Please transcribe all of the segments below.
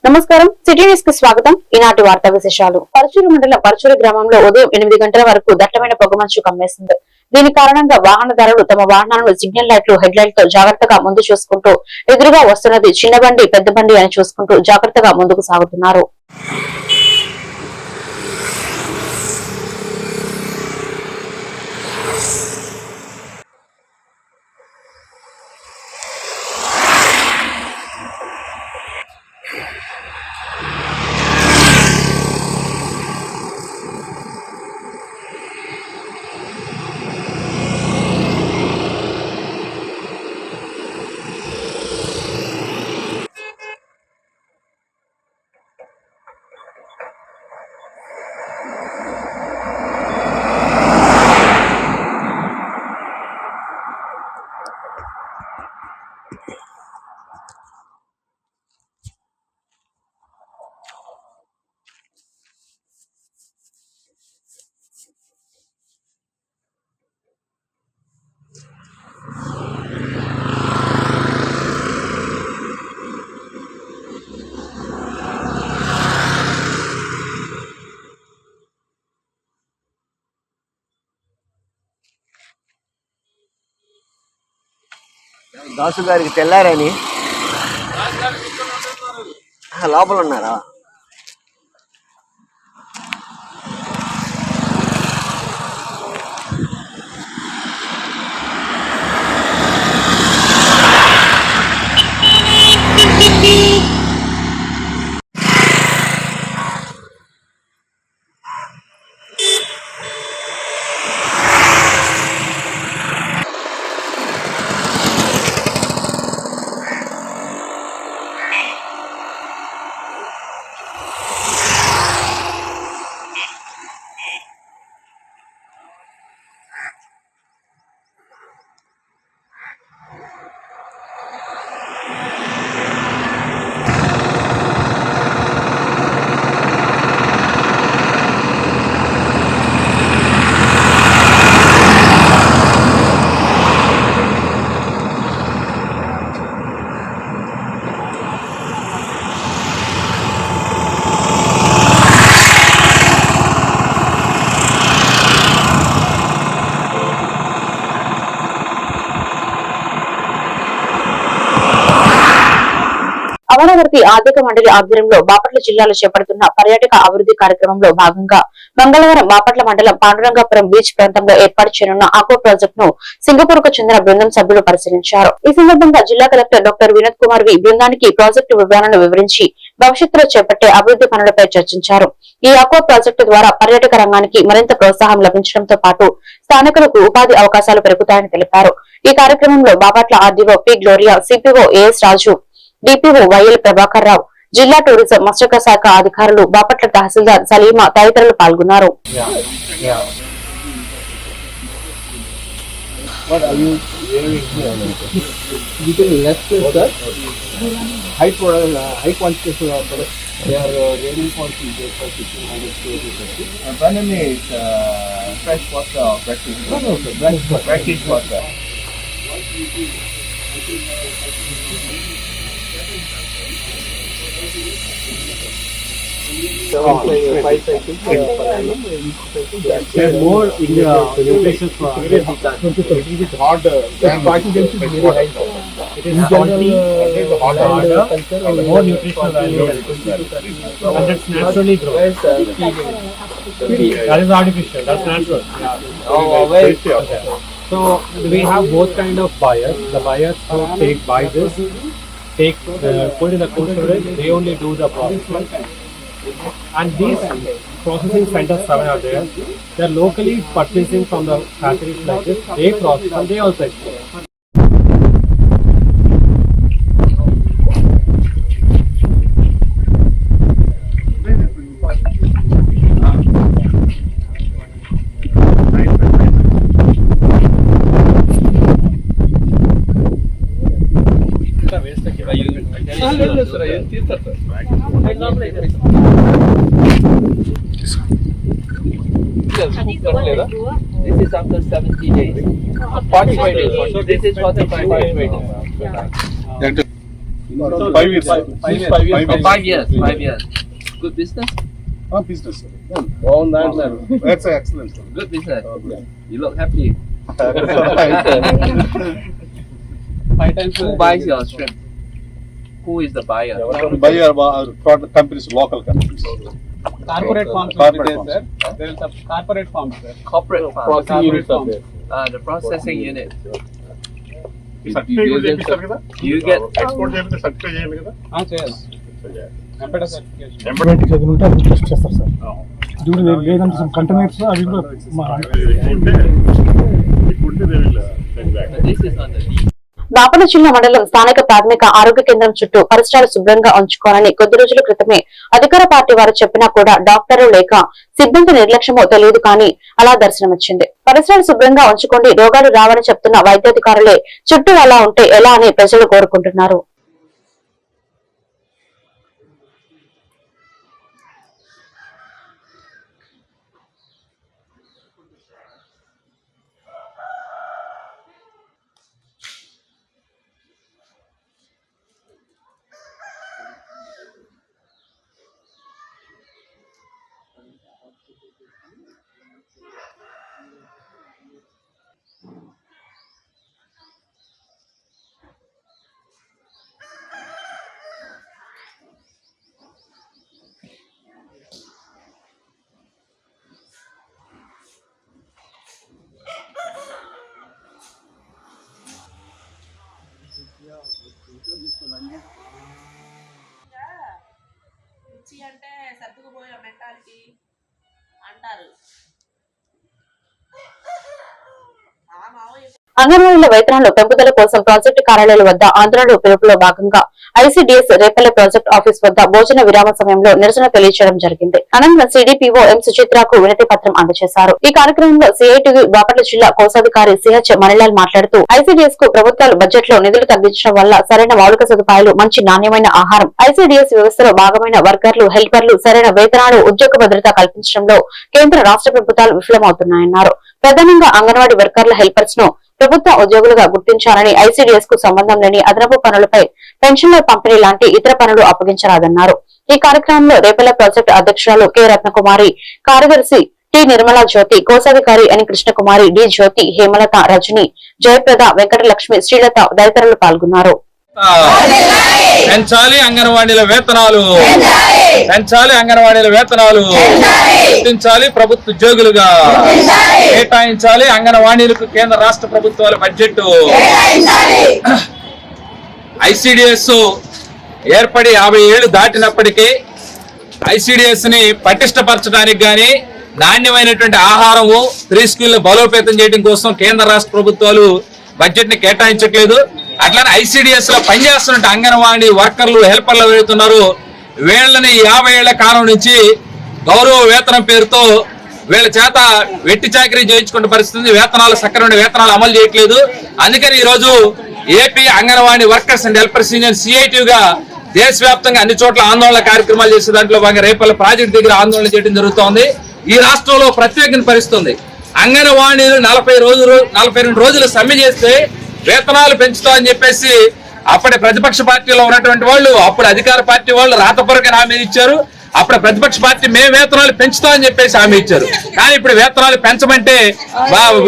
నమస్కారం city news కి స్వాగతం. ఈనాటి వార్తా విశేషాలు. పరచూరు మండలం పరచూరు గ్రామంలో ఉదయం 8 గంటల వరకు దట్టమైన పొగమంచు కమ్మేసింది. దీని కారణంగా వాహనదారులు తమ వాహనాలను సిగ్నల్ లైట్లు, హెడ్ లైట్ తో జాగ్రత్తగా ముందు చూసుకుంటూ ఎదురుగా వస్తున్నది చిన్న బండి, పెద్ద బండి అని చూసుకుంటూ జాగ్రత్తగా ముందుకు సాగుతున్నారు. దాసు గారికి తెల్లారని లోపల ఉన్నారా? అమరావతి ఆర్థిక మండలి ఆధ్వర్యంలో బాపట్ల జిల్లాలో చేపడుతున్న పర్యాటక అభివృద్ధి కార్యక్రమంలో భాగంగా మంగళవారం బాపట్ల మండలం పాండురంగాపురం బీచ్ ప్రాంతంలో ఏర్పాటు చేయనున్న ఆక్వా ప్రాజెక్ట్ ను సింగపూర్ కు చెందిన బృందం సభ్యులు పరిశీలించారు. ఈ సందర్భంగా జిల్లా కలెక్టర్ డాక్టర్ వినోద్ కుమార్ బృందానికి ప్రాజెక్టు వివరాలను వివరించి భవిష్యత్తులో చేపట్టే అభివృద్ధి పనులపై చర్చించారు. ఈ ఆక్వా ప్రాజెక్టు ద్వారా పర్యాటక రంగానికి మరింత ప్రోత్సాహం లభించడంతో పాటు స్థానికులకు ఉపాధి అవకాశాలు పెరుగుతాయని తెలిపారు. ఈ కార్యక్రమంలో Bapatla RDO P Gloria, CPO AS Raju, DPO YL Prabhakar Rao, జిల్లా టూరిజం మత్స్యక శాఖ అధికారులు, బాపట్ల తహసీల్దార్ సలీమా తదితరులు పాల్గొన్నారు. More in the nutrition for it is hard. It is salty, harder, and more nutritional value. And it's naturally grown. That is artificial. That's natural. Okay. So we have both kind of buyers. The buyers who buy this, put in the cold storage. They only do the processing. And these processing centers are there. They are locally purchasing from the factories like this. They process and they also export. This is after 70 days. 45 days. So this is for the 45 days. 5 years. 5 years. 5 years. Good business. Business. That's excellent. Good business. You look happy. 5 times. Who buys your shrimp? Who is the buyer? Buyer companies, local companies. Corporate farms. Corporate farms. Sir. There is a corporate farms, sir. Corporate farm. Corporate farms. The processing unit. Certificate చేపిస్తారు కదా? You get Export చేపిస్తే certificate చేయాలి కదా? Yes. Empeda certification. Embedded చదివితే అది test చేస్తారు sir. ఇప్పుడు లేదంటే సమ్ కంటైనర్స్ అవి కూడా ఇప్పుడే they will send back. this is on the lead. Bapatla జిల్లా మండలం స్థానిక ప్రాథమిక ఆరోగ్య కేంద్రం చుట్టూ పరిసరాలు శుభ్రంగా ఉంచుకోవాలని కొద్ది రోజుల క్రితమే అధికార పార్టీ వారు చెప్పినా కూడా డాక్టర్లు లేక సిబ్బంది నిర్లక్ష్యమో తెలియదు కానీ అలా దర్శనమిచ్చింది. పరిసరాలు శుభ్రంగా ఉంచుకోండి, రోగాలు రావని చెప్తున్న వైద్యాధికారులే చుట్టూ అలా ఉంటే ఎలా అని ప్రజలు కోరుకుంటున్నారు. పిచ్చి అంటే సర్దుకుపోయే మెంటాలిటీ అంటారు. అంగన్వాడీల వేతనాల పెంపుదల కోసం ప్రాజెక్టు కార్యాలయాల వద్ద ఆందోళన పిలుపులో భాగంగా ఐసీడీఎస్ రేపల్లె ప్రాజెక్ట్ ఆఫీస్ వద్ద భోజన విరామ సమయంలో నిరసన తెలియజేయడం జరిగింది. అనంతరం సిడిపిఓ ఎం సుచిత్రకు వినతి పత్రం అందజేశారు. ఈ కార్యక్రమంలో సిఐటియు బాపట్ల జిల్లా కోశాధికారి సిహెచ్ మణిలాల్ మాట్లాడుతూ ఐసీడీఎస్ కు ప్రభుత్వాలు బడ్జెట్ లో నిధులు తగ్గించడం వల్ల సరైన మౌలిక సదుపాయాలు, మంచి నాణ్యమైన ఆహారం, ఐసీడీఎస్ వ్యవస్థలో భాగమైన వర్కర్లు, హెల్పర్లు సరైన వేతనాలు, ఉద్యోగ భద్రత కల్పించడంలో కేంద్ర రాష్ట్ర ప్రభుత్వాలు విఫలమవుతున్నాయన్నారు. ప్రధానంగా అంగన్వాడీ వర్కర్ల, హెల్పర్స్ ను ప్రభుత్వ ఉద్యోగులుగా గుర్తించాలని, ఐసీడీఎస్ కు సంబంధం లేని అదనపు పనులపై పెన్షన్ల పంపిణీ లాంటి ఇతర పనులు అప్పగించరాదన్నారు. ఈ కార్యక్రమంలో రేపల్లె ప్రాజెక్టు అధ్యక్షురాలు కె రత్నకుమారి, కార్యదర్శి టి నిర్మలా జ్యోతి, కోశాధికారి ఎన్ కృష్ణకుమారి, డి జ్యోతి, హేమలత, రజని, జయప్రద, వెంకటలక్ష్మి, శ్రీలత తదితరులు పాల్గొన్నారు. పెంచాలి అంగన్వాడీల వేతనాలు, పెంచాలి అంగన్వాడీల వేతనాలు, గుర్తించాలి ప్రభుత్వ ఉద్యోగులుగా, కేటాయించాలి అంగన్వాడీలకు కేంద్ర రాష్ట్ర ప్రభుత్వాల బడ్జెట్. ఐసీడీఎస్ ఏర్పడి 50 ఏళ్లు దాటినప్పటికీ ఐసీడీఎస్ ని పటిష్టపరచడానికి గాని, నాణ్యమైనటువంటి ఆహారము, ప్రీ స్కూల్ బలోపేతం చేయడం కోసం కేంద్ర రాష్ట్ర ప్రభుత్వాలు బడ్జెట్ ని కేటాయించట్లేదు. అట్లానే ఐసీడీఎస్ లో పనిచేస్తున్న అంగన్వాడీ వర్కర్లు, హెల్పర్లు వెళ్తున్నారు. వీళ్ళని 50 ఏళ్ల కాలం నుంచి గౌరవ వేతనం పేరుతో వీళ్ళ చేత వెట్టి చాకరీ చేయించుకునే పరిస్థితి, వేతనాలు సక్రమైన వేతనాలు అమలు చేయట్లేదు. అందుకని ఈ రోజు AP Anganwadi workers and helpers union సిఐటిగా దేశవ్యాప్తంగా అన్ని చోట్ల ఆందోళన కార్యక్రమాలు చేసే దాంట్లో భాగంగా రేపల్లె ప్రాజెక్టు దగ్గర ఆందోళన చేయడం జరుగుతోంది. ఈ రాష్ట్రంలో ప్రత్యేక పరిస్థితుంది. అంగన్వాడీలు 42 రోజులు సమ్మె చేస్తే వేతనాలు పెంచుతామని చెప్పేసి అప్పటి ప్రతిపక్ష పార్టీలో ఉన్నటువంటి వాళ్ళు, అప్పుడు అధికార పార్టీ వాళ్ళు రాతపూర్వక హామీ ఇచ్చారు. అప్పుడు ప్రతిపక్ష పార్టీ మేము వేతనాలు పెంచుతామని చెప్పేసి హామీ ఇచ్చారు. కానీ ఇప్పుడు వేతనాలు పెంచమంటే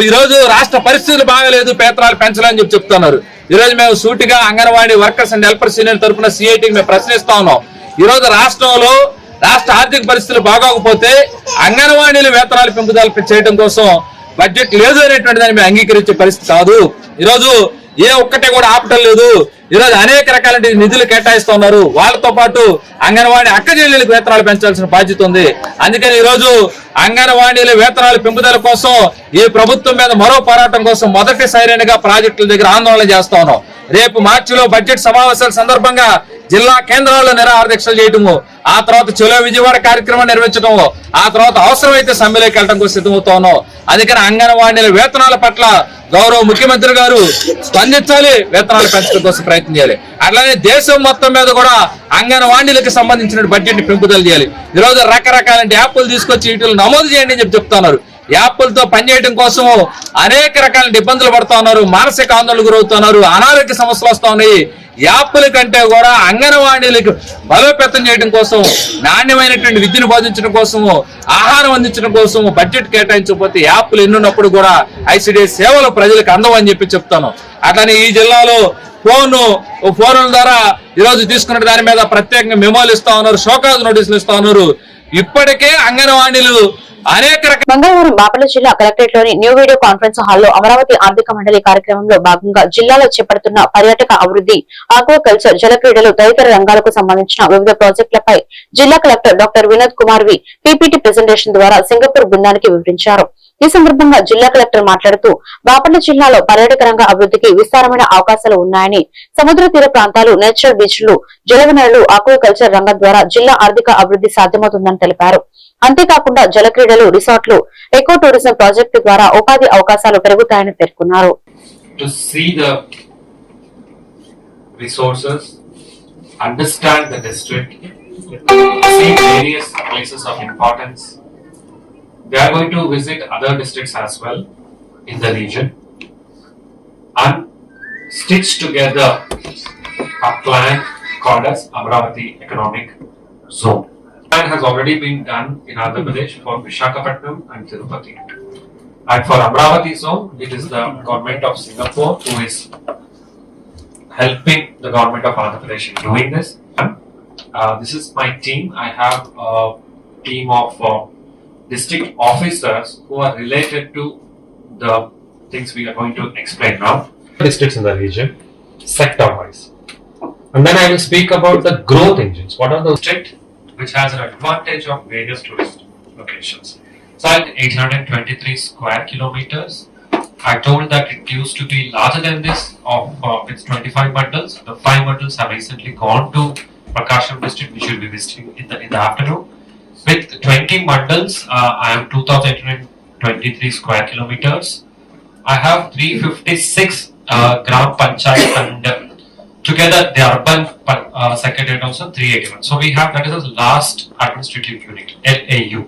ఈ రోజు రాష్ట్ర పరిస్థితులు బాగలేదు, వేతనాలు పెంచాలని చెప్తున్నారు. ఈ రోజు మేము సూటిగా anganwadi workers and helpers union తరఫున సిఐటికి మేము ప్రశ్నిస్తా ఉన్నాం. ఈ రోజు రాష్ట్రంలో రాష్ట్ర ఆర్థిక పరిస్థితులు బాగోకపోతే అంగన్వాడీలు వేతనాలు పెంపుదల చేయడం కోసం బడ్జెట్ లేదు అనేటువంటి దాన్ని మేము అంగీకరించే పరిస్థితి కాదు. ఈరోజు ఏ ఒక్కటే కూడా ఆపటం లేదు. ఈరోజు అనేక రకాల నిధులు కేటాయిస్తున్నారు. వాళ్ళతో పాటు అంగన్వాడీ అక్క చెల్లెలకు వేతనాలు పెంచాల్సిన బాధ్యత ఉంది. అందుకని ఈరోజు అంగన్వాడీల వేతనాల పెంపుదల కోసం ఈ ప్రభుత్వం మీద మరో పోరాటం కోసం మొదటి సైరన్గా ప్రాజెక్టుల దగ్గర ఆందోళన చేస్తా ఉన్నాం. రేపు మార్చిలో బడ్జెట్ సమావేశాల సందర్భంగా జిల్లా కేంద్రాల్లో నిరాహార దీక్షలు చేయటము, ఆ తర్వాత చెలో విజయవాడ కార్యక్రమం నిర్వహించడము, ఆ తర్వాత అవసరమైతే సమ్మెలోకి వెళ్ళడం కోసం సిద్ధమవుతా ఉన్నాం. అందుకని అంగన్వాడీల వేతనాల పట్ల గౌరవ ముఖ్యమంత్రి గారు స్పందించాలి, వేతనాలు పెంచడం కోసం ప్రయత్నం చేయాలి. అట్లానే దేశం మొత్తం మీద కూడా అంగన్వాడీలకు సంబంధించిన బడ్జెట్ ని పెంపుదల చేయాలి. ఈరోజు రకరకాల యాప్లు తీసుకొచ్చి వీటిని నమోదు చేయండి అని చెప్తున్నారు. యాప్లతో పనిచేయడం కోసము అనేక రకాల ఇబ్బందులు పడుతూ ఉన్నారు, మానసిక ఆందోళనకు గురవుతున్నారు, అనారోగ్య సమస్యలు వస్తూ ఉన్నాయి. యాప్ల కంటే కూడా అంగన్వాడీలకు బలోపేతం చేయడం కోసం, నాణ్యమైనటువంటి విద్యను బోధించడం కోసము, ఆహారం అందించడం కోసము బడ్జెట్ కేటాయించకపోతే యాప్లు ఎన్నున్నప్పుడు కూడా ఐసిడిఎస్ సేవలు ప్రజలకు అందవని చెప్పి చెప్తాను. అట్లనే ఈ జిల్లాలో ఫోన్ల ద్వారా ఈరోజు తీసుకున్న దాని మీద ప్రత్యేకంగా మెమోలు ఇస్తా ఉన్నారు, షోకాజ్ నోటీసులు ఇస్తా ఉన్నారు. ఇప్పటికే అంగన్వాడీలు అనేక మంగళవారం బాపట్ల జిల్లా కలెక్టరేట్ లోని న్యూ వీడియో కాన్ఫరెన్స్ హాల్లో అమరావతి ఆర్థిక మండలి కార్యక్రమంలో భాగంగా జిల్లాలో చేపడుతున్న పర్యాటక అభివృద్ధి, ఆక్వాకల్చర్, జల క్రీడలు తదితర రంగాలకు సంబంధించిన వివిధ ప్రాజెక్టులపై జిల్లా కలెక్టర్ డాక్టర్ వినోద్ కుమార్ వి పీపీటీ ప్రెజెంటేషన్ ద్వారా సింగపూర్ బృందానికి వివరించారు. ఈ సందర్భంగా జిల్లా కలెక్టర్ మాట్లాడుతూ బాపట్ల జిల్లాలో పర్యాటక రంగ అభివృద్ధికి విస్తారమైన అవకాశాలు ఉన్నాయని, సముద్ర తీర ప్రాంతాలు, నేచురల్ బీచ్లు, జలవనరులు, ఆక్వాకల్చర్ రంగం ద్వారా జిల్లా ఆర్థిక అభివృద్ధి సాధ్యమవుతుందని తెలిపారు. అంతేకాకుండా జల క్రీడలు, రిసార్ట్లు, ఎకో టూరిజం ప్రాజెక్టు ద్వారా ఉపాధి అవకాశాలు పెరుగుతాయని పేర్కొన్నారు. Understand the district, see various places of importance. They are going to visit other districts as well in the region and stitch together a plan called as Amravati Economic Zone. Plan has already been done in Andhra Pradesh for Visakhapatnam and Tirupati. And for Amravati Zone, it is the government of Singapore who is helping the government of Andhra Pradesh in doing this. This is my team. I have a team of district officers who are related to the things we are going to explain now. Districts in the region, sector-wise. And then I will speak about the growth engines. What are those districts which has an advantage of various tourist locations? So at 823 square kilometers, I told that it used to be larger than this of its 25 bundles. The 5 bundles have recently gone to Prakasham district, which will be visiting in the afternoon. With 20 bundles, I am 2,823 square kilometers. I have 356 Gram Panchayat and together the urban secretariat also 381. So we have, that is the last administrative unit, LAU,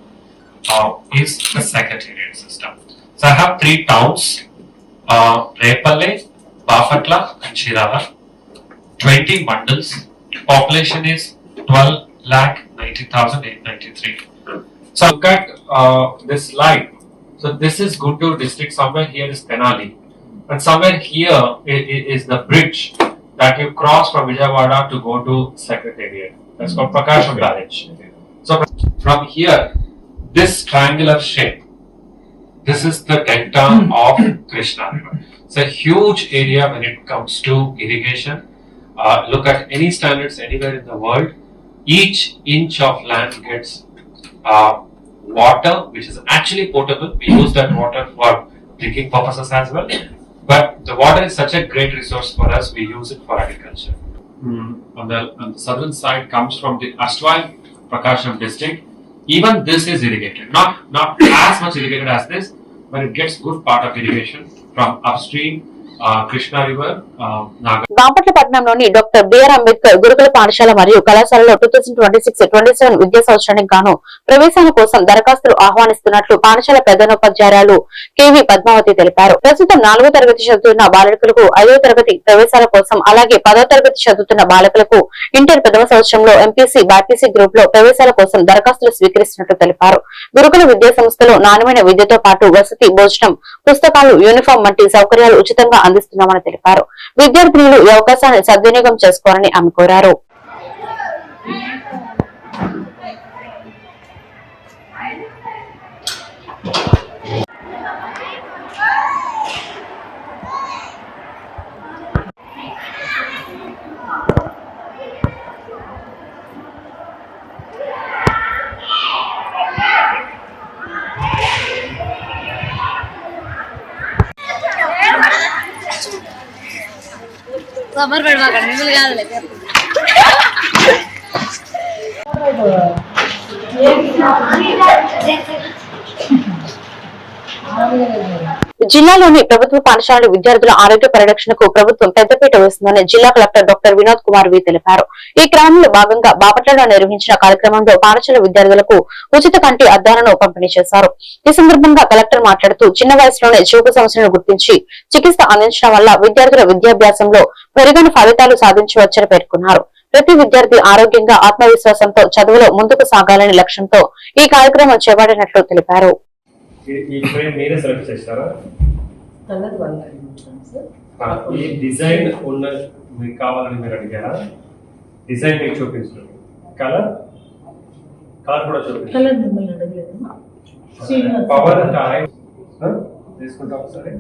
is the secretariat system. So I have 3 towns, Repalle, Bapatla and Shirala, 20 bundles, population is 12,90,893. So look at this slide. So this is Guntur district, somewhere here is Tenali and somewhere here is the bridge that you cross from Vijayawada to go to Secretariat. That's called Prakasham Barrage. So from here, this triangular shape, this is the delta of Krishna River. It's a huge area when it comes to irrigation. Look at any standards anywhere in the world. Each inch of land gets water, which is actually potable. We use that water for drinking purposes as well. But the water is such a great resource for us, we use it for agriculture. On the southern side comes from the Astwai Prakasham district. Even this is irrigated. Not as much irrigated as this, but it gets good part of irrigation from upstream Krishna River, Nagar. Bapatla పట్టణంలోని doctor BR Ambedkar గురుకుల పాఠశాల మరియు కళాశాలలో 2026-27 విద్యా సంవత్సరానికి గాను ప్రవేశాల కోసం దరఖాస్తులు ఆహ్వానిస్తున్నట్లు పాఠశాల ప్రధానోపాధ్యాయురాలు కెవి పద్మావతి తెలిపారు. ప్రస్తుతం 4వ తరగతి చదువుతున్న బాలికలకు 5వ తరగతి ప్రవేశాల కోసం, అలాగే 10వ తరగతి చదువుతున్న బాలికలకు ఇంటర్ 1వ సంవత్సరంలో ఎంపీసీ, బైపీసీ గ్రూప్ లో ప్రవేశాల కోసం దరఖాస్తులు స్వీకరిస్తున్నట్లు తెలిపారు. గురుకుల విద్యా సంస్థలో నాణ్యమైన విద్యతో పాటు వసతి, భోజనం, పుస్తకాలు, యూనిఫామ్ వంటి సౌకర్యాలు ఉచితంగా అందిస్తున్నామని తెలిపారు. విద్యార్థినులు ఈ అవకాశాన్ని సద్వినియోగం చేసుకోవాలని ఆమె కోరారు. సమ్మర్ పెడమాకండి, మిమ్మల్ని కాదులే. జిల్లాలోని ప్రభుత్వ పాఠశాలల విద్యార్థుల ఆరోగ్య పరిరక్షణకు ప్రభుత్వం పెద్దపీట వేస్తుందని జిల్లా కలెక్టర్ డాక్టర్ వినోద్ కుమార్ వి తెలిపారు. ఈ క్రమంలో భాగంగా బాపట్లలో నిర్వహించిన కార్యక్రమంలో పాఠశాల విద్యార్థులకు ఉచిత కంటి అద్దాలను పంపిణీ చేశారు. ఈ సందర్భంగా కలెక్టర్ మాట్లాడుతూ చిన్న వయసులోనే చూపు సమస్యలను గుర్తించి చికిత్స అందించడం వల్ల విద్యార్థుల విద్యాభ్యాసంలో మెరుగైన ఫలితాలు సాధించవచ్చని పేర్కొన్నారు. ప్రతి విద్యార్థి ఆరోగ్యంగా ఆత్మవిశ్వాసంతో చదువులో ముందుకు సాగాలని లక్ష్యంతో ఈ కార్యక్రమం చేపట్టినట్లు తెలిపారు. ఈ ఫ్రేమ్ మీరే సెలెక్ట్ చేస్తారా? కలర్ వల్ల సార్ ఈ డిజైన్ ఉన్న మీకు కావాలని మీరు అడిగారా? డిజైన్ మీకు చూపించండి. కలర్ కూడా చూపించండి. కలర్ మిమ్మల్ని అడగలేదు. పవర్ తీసుకుంటాం ఒకసారి.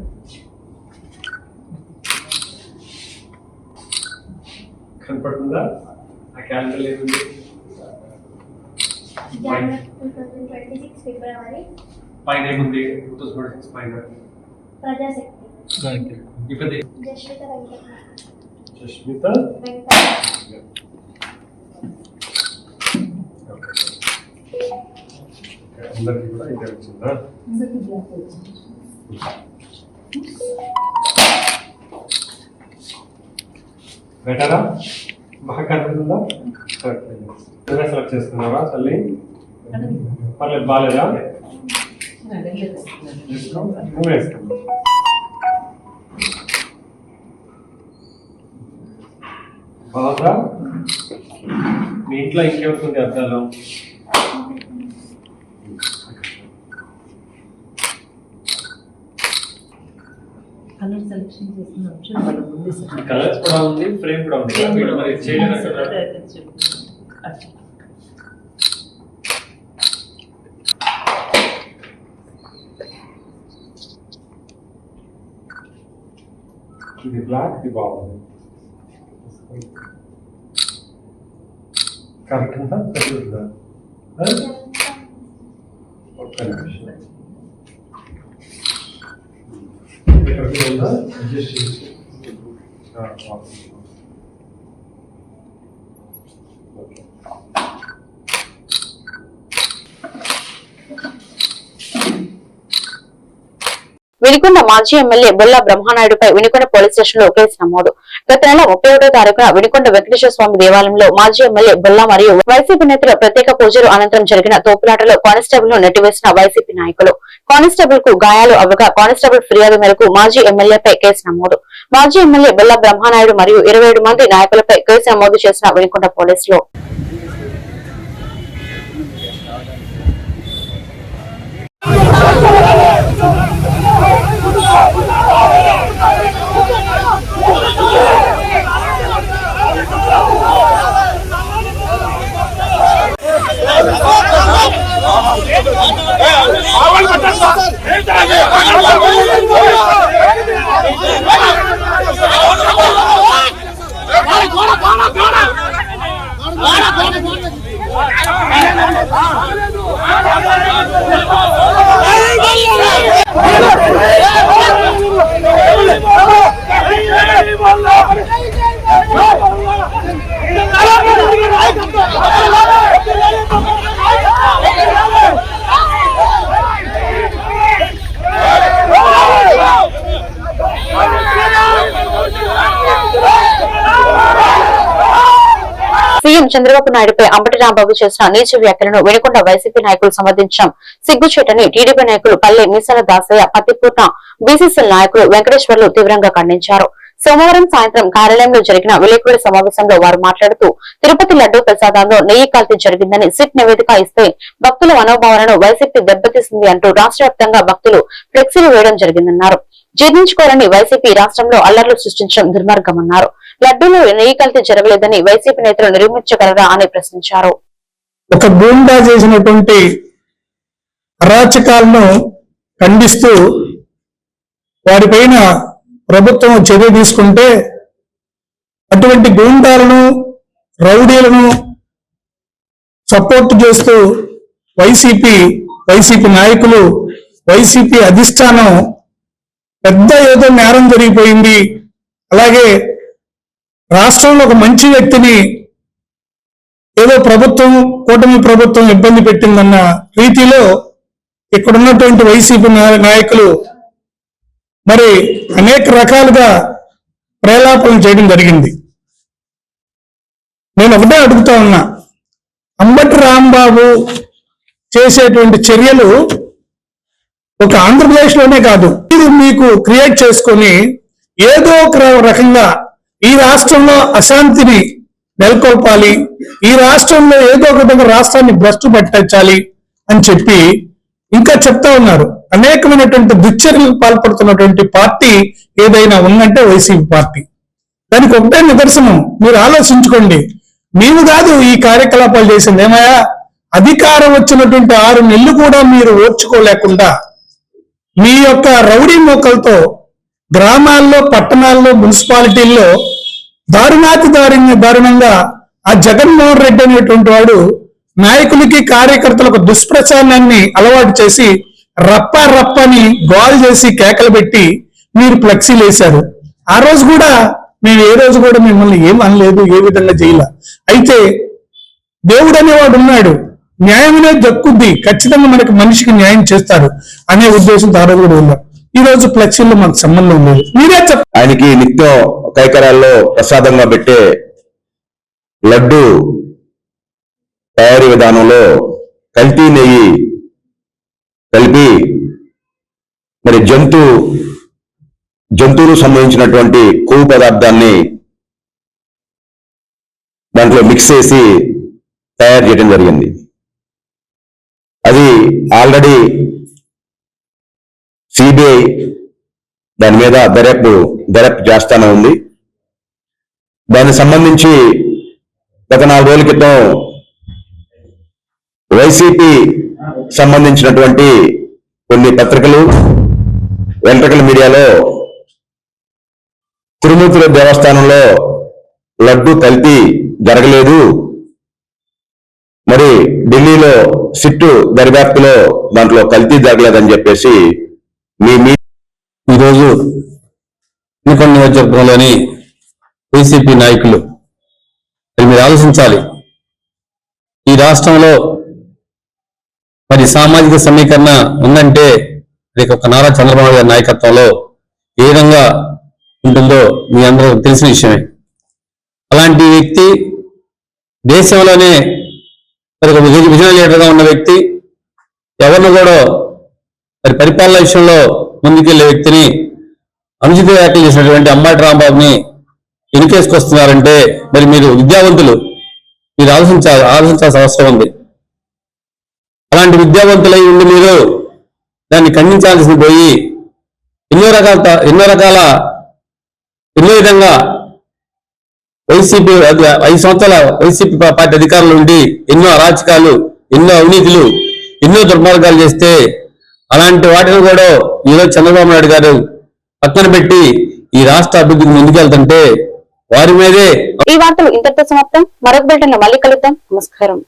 కనపడుతుందా ఆ క్యాలెండర్ ఏముంది? పైన ఏముంది? 2026 పైన ఇప్పుడు జస్మిత అందరికి కూడా ఇదే వచ్చిందా? బెటరా? బాగా కనపడుతుందా? సెలెక్ట్ చేసుకున్నావా తల్లి? పర్లేదు, బాగాలేదా? బాగా మీ ఇంట్లో ఇంకేముంటుంది అర్థాలు? కలర్ సెలెక్షన్ చేసిన ఆప్షన్ వాళ్ళ ఉంది సార్. కలర్స్ కూడా ఉంది, ఫ్రేమ్ కూడా ఉంది. మీరు మరి చేయలేదంటారా? ఇది బ్లాక్, ఇది బాగుంది. కరెక్ట్ ఉందా? కరెక్ట్. ఒక్క నిమిషం. అడ్జస్ట్ చేసి వినుకొండ మాజీ ఎమ్మెల్యే బొల్లా బ్రహ్మానాయుడుపై వినుకొండ పోలీస్ స్టేషన్ లో కేసు నమోదు. గత నెల 31వ తారీఖున వినుకొండ వెంకటేశ్వర స్వామి దేవాలయంలో మాజీ ఎమ్మెల్యే బొల్లా మరియు వైసీపీ నేతల ప్రత్యేక పూజలు అనంతరం జరిగిన తోపులాటలో కానిస్టేబుల్ ను నెట్టివేసిన వైసీపీ నాయకులు. కానిస్టేబుల్ కు గాయాలు అవ్వగా కానిస్టేబుల్ ఫిర్యాదు మేరకు మాజీ ఎమ్మెల్యేపై కేసు నమోదు. మాజీ ఎమ్మెల్యే బొల్లా బ్రహ్మానాయుడు మరియు 27 మంది నాయకులపై కేసు నమోదు చేసిన వినుకొండ పోలీసులు. సీఎం చంద్రబాబు నాయుడుపై అంబటి రాంబాబు చేసిన నీచ వ్యాఖ్యలను వినుకొండ వైసీపీ నాయకులు సమర్థించడం సిగ్గుచేటని టీడీపీ నాయకులు పల్లె మీసాల దాసయ్య, పత్తిపూర్ణ బీసీసీఎల్ నాయకులు వెంకటేశ్వర్లు తీవ్రంగా ఖండించారు. సోమవారం సాయంత్రం కార్యాలయంలో జరిగిన విలేకరుల సమావేశంలో వారు మాట్లాడుతూ తిరుపతి లడ్డూ ప్రసాదంలో నెయ్యి కల్తీ జరిగిందని సిట్ నివేదిక ఇస్తే భక్తుల మనోభావాలను వైసీపీ దెబ్బతీసింది అంటూ రాష్ట్ర వ్యాప్తంగా భక్తులు ఫ్లెక్సీలు వేయడం జరిగిందన్నారు. జీర్ణించుకోరని వైసీపీ రాష్ట్రంలో అల్లర్లు సృష్టించడం దుర్మార్గమన్నారు. లడ్డూలో నెయ్యి కల్తీ జరగలేదని వైసీపీ నేతలు నిరూపించగలరా అని ప్రశ్నించారు. ఒక గూండా చేసినటువంటి అరాచకాలను ఖండిస్తూ వారిపైన ప్రభుత్వం చర్య తీసుకుంటే అటువంటి గూండాలను, రౌడీలను సపోర్ట్ చేస్తూ వైసీపీ నాయకులు, వైసీపీ అధిష్టానం పెద్ద ఏదో నేరం జరిగిపోయింది, అలాగే రాష్ట్రంలో ఒక మంచి వ్యక్తిని ఏదో కూటమి ప్రభుత్వం ఇబ్బంది పెట్టిందన్న రీతిలో ఇక్కడున్నటువంటి వైసీపీ నాయకులు మరి అనేక రకాలుగా ప్రేలాపన చేయడం జరిగింది. నేను ఒకటే అడుగుతా ఉన్నా, అంబటి రాంబాబు చేసేటువంటి చర్యలు ఒక ఆంధ్రప్రదేశ్లోనే కాదు, ఇది మీకు క్రియేట్ చేసుకొని ఏదో ఒక రకంగా ఈ రాష్ట్రంలో అశాంతిని నెలకొల్పాలి, ఈ రాష్ట్రంలో ఏదో ఒక విధంగా రాష్ట్రాన్ని భ్రష్టు పట్టించాలి అని చెప్పి ఇంకా చెప్తా ఉన్నారు. అనేకమైనటువంటి దుశ్చర్యలకు పాల్పడుతున్నటువంటి పార్టీ ఏదైనా ఉందంటే వైసీపీ పార్టీ. దానికి ఒకటే నిదర్శనం, మీరు ఆలోచించుకోండి. మేము కాదు ఈ కార్యకలాపాలు చేసింది, ఏమయ్యా అధికారం వచ్చినటువంటి 6 నెలలు కూడా మీరు ఓర్చుకోలేకుండా మీ యొక్క రౌడీ మోకలతో గ్రామాల్లో, పట్టణాల్లో, మున్సిపాలిటీల్లో దారుణంగా ఆ జగన్మోహన్ రెడ్డి అనేటువంటి వాడు నాయకులకి కార్యకర్తలకు దుష్ప్రచారాన్ని అలవాటు చేసి రప్పని గోల్ చేసి కేకలు పెట్టి మీరు ఫ్లెక్సీలు వేశారు. ఆ రోజు కూడా మేము ఏ రోజు కూడా మిమ్మల్ని ఏం అనలేదు, ఏ విధంగా చేయాల. అయితే దేవుడు అనేవాడు ఉన్నాడు, న్యాయమే దక్కుద్ది, ఖచ్చితంగా మనకి మనిషికి న్యాయం చేస్తారు అనే ఉద్దేశంతో ఆ రోజు కూడా ఉన్నారు. ఈ రోజు ఫ్లెక్సీల్లో మాకు సంబంధం లేదు. మీరే చెప్పండి. ఆయనకి నిత్యం కైకరాల్లో ప్రసాదంగా పెట్టే లడ్డు తయారీ విధానంలో కల్తీ నెయ్యి కలిపి మరి జంతువులకు సంబంధించినటువంటి కొవ్వు పదార్థాన్ని దాంట్లో మిక్స్ చేసి తయారు చేయడం జరిగింది. అది ఆల్రెడీ సిబిఐ దాని మీద దర్యాప్తు చేస్తానే ఉంది. దానికి సంబంధించి గత 4 రోజుల క్రితం వైసీపీ సంబంధించినటువంటి కొన్ని పత్రికలు, ఎలక్ట్రికల్ మీడియాలో తిరుమూర్తుల దేవస్థానంలో లడ్డు కల్తీ జరగలేదు, మరి ఢిల్లీలో సిట్టు దర్యాప్తులో దాంట్లో కల్తీ జరగలేదని చెప్పేసి ఈరోజు వినుకొండ నియోజకవర్గంలోని వైసీపీ నాయకులు మీరు ఆలోచించాలి. ఈ రాష్ట్రంలో మరి సామాజిక సమీకరణ ఉందంటే రేపు ఒక నారా చంద్రబాబు గారి నాయకత్వంలో ఏ విధంగా ఉంటుందో మీ అందరూ తెలిసిన విషయమే. అలాంటి వ్యక్తి దేశంలోనే మరి ఒక విజన్ లీడర్గా ఉన్న వ్యక్తి, ఎవరిని కూడా మరి పరిపాలన విషయంలో ముందుకెళ్లే వ్యక్తిని అనుచిత వ్యాఖ్యలు చేసినటువంటి అంబటి రాంబాబుని ఎన్నికేసుకొస్తున్నారంటే మరి మీరు విద్యావంతులు, మీరు ఆలోచించాల్సిన అవసరం ఉంది. అలాంటి విద్యావంతులై ఉండి మీరు దాన్ని ఖండించాల్సి పోయి ఎన్నో విధంగా వైసీపీ 5 సంవత్సరాల వైసీపీ పార్టీ అధికారులు ఉండి ఎన్నో అరాచకాలు, ఎన్నో అవినీతులు, ఎన్నో దుర్మార్గాలు చేస్తే అలాంటి వాటిని కూడా ఈరోజు చంద్రబాబు నాయుడు గారు పక్కన పెట్టి ఈ రాష్ట్ర అభివృద్ధికి ముందుకెళ్తుంటే వారి మీదే. ఈ వార్తలు ఇంతటితో సమాప్తం. మరొక బిల్టన్ లో మళ్ళీ కలుద్దాం. నమస్కారం.